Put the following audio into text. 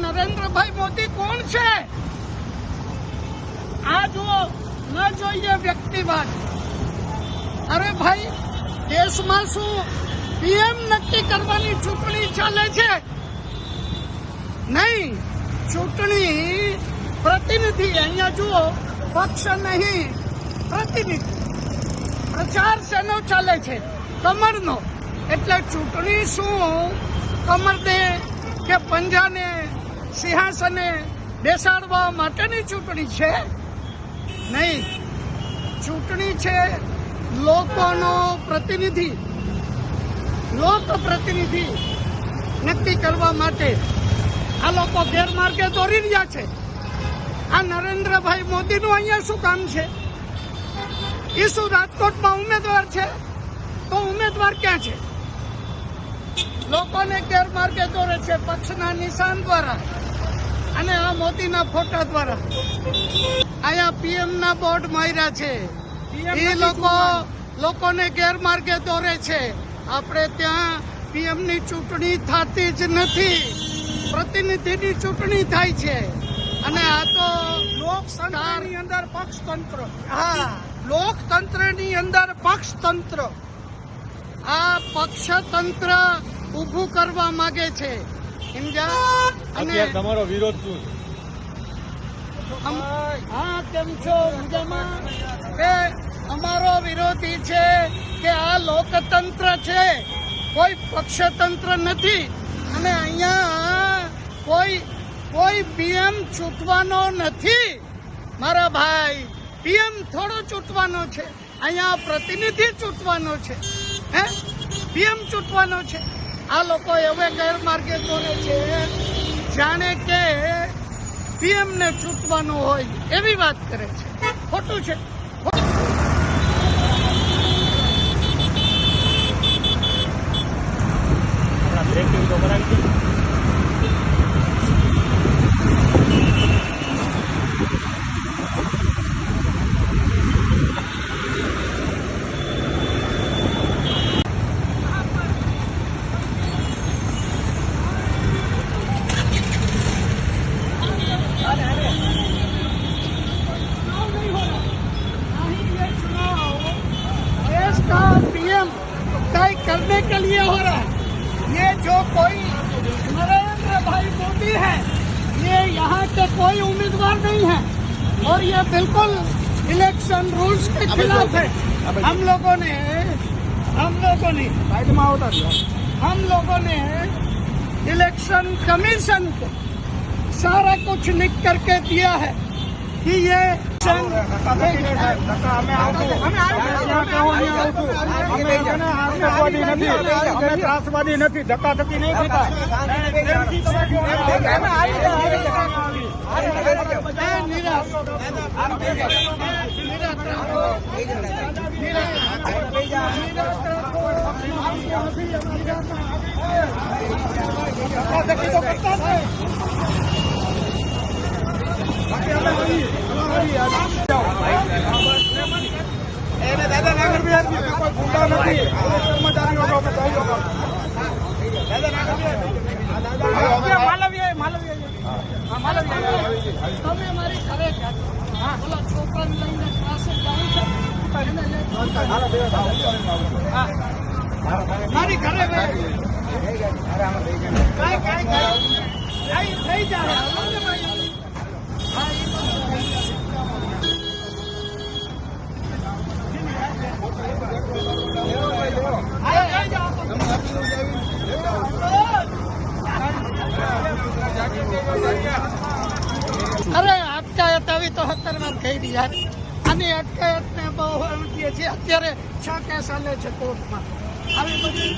નરેન્દ્રભાઈ મોદી કોણ છે? આ જુઓ, ન જોઈએ વ્યક્તિવાદ. અરે ભાઈ, દેશમાં શું પીએમ નક્કી કરવાની ચૂંટણી ચાલે છે? નહીં, ચૂંટણી પ્રતિનિધિ. અહીંયા જુઓ, પક્ષ નહીં, પ્રતિનિધિ. પ્રચાર શેનો ચાલે છે? કમરનો. એટલે ચૂંટણી શું કમરને કે પંજાને સિંહાસને બેસાડવા માટેની ચૂંટણી છે? નહીં, ચૂંટણી છે લોકોનો પ્રતિનિધિ, લોક પ્રતિનિધિ નક્કી કરવા માટે. આ લોકો ગેરમાર્ગે દોરી રહ્યા છે. આ નરેન્દ્રભાઈ મોદીનું અહીંયા શું કામ છે? એ શું રાજકોટમાં ઉમેદવાર છે? તો ઉમેદવાર ક્યાં છે? લોકોને ગેરમાર્ગે દોરે છે પક્ષના નિશાન દ્વારા અને આ મોદીના ફોટા દ્વારા. અહીંયા પીએમના બોર્ડ માર્યા છે. એ લોકોને ગેરમાર્ગે દોરે છે. આપણે ત્યાં પીએમની ચૂંટણી થતી જ નથી, પ્રતિનિધિની ચૂંટણી થાય છે. અને આ તો લોકતંત્રની અંદર પક્ષતંત્ર. હા, લોકતંત્રની અંદર પક્ષતંત્ર. આ પક્ષતંત્ર ઉભું કરવા માંગે છે. અને તમારો વિરોધ શું? હા, કેમ છો? મજામાં? કે અમારો વિરોધી છે કે આ લોકતંત્ર છે, કોઈ પક્ષતંત્ર નથી. અને અહીંયા કોઈ પીએમ ચૂંટવાનો નથી મારા ભાઈ. પીએમ થોડો ચૂંટવાનો છે, અહીંયા પ્રતિનિધિ ચૂંટવાનો છે. હે, પીએમ ચૂંટવાનો છે. આ લોકો હવે ગેરમાર્ગે દોરે છે, જાણે કે પીએમ ને ચૂંટવાનું હોય એવી વાત કરે છે. ખોટું છે. पीएम तय करने के लिए हो रहा है. ये जो कोई नरेंद्र भाई मोदी है, ये यहाँ के कोई उम्मीदवार नहीं है और ये बिल्कुल इलेक्शन रूल्स के खिलाफ है. हम लोगों ने इलेक्शन कमीशन को सारा कुछ लिख करके दिया है कि ये ત્રાસવાદી નથી, ધક્કાધક્કી નહીં થતા. દાદા નાગર બિહાર કોઈ ગુંડા નથી, કર્મચારીઓ તમે મારી ઘરે બોલો છોકરાને લઈને ક્લાસે જાઉં છે, મારી ઘરે થઈ જાય. અરે અટકાયત આવી તો 17 વાર થઈ રહી યાર. આની અટકાયત ને બહુ છીએ. અત્યારે 6 કેસ ચાલે છે કોર્ટમાં. આવી બધી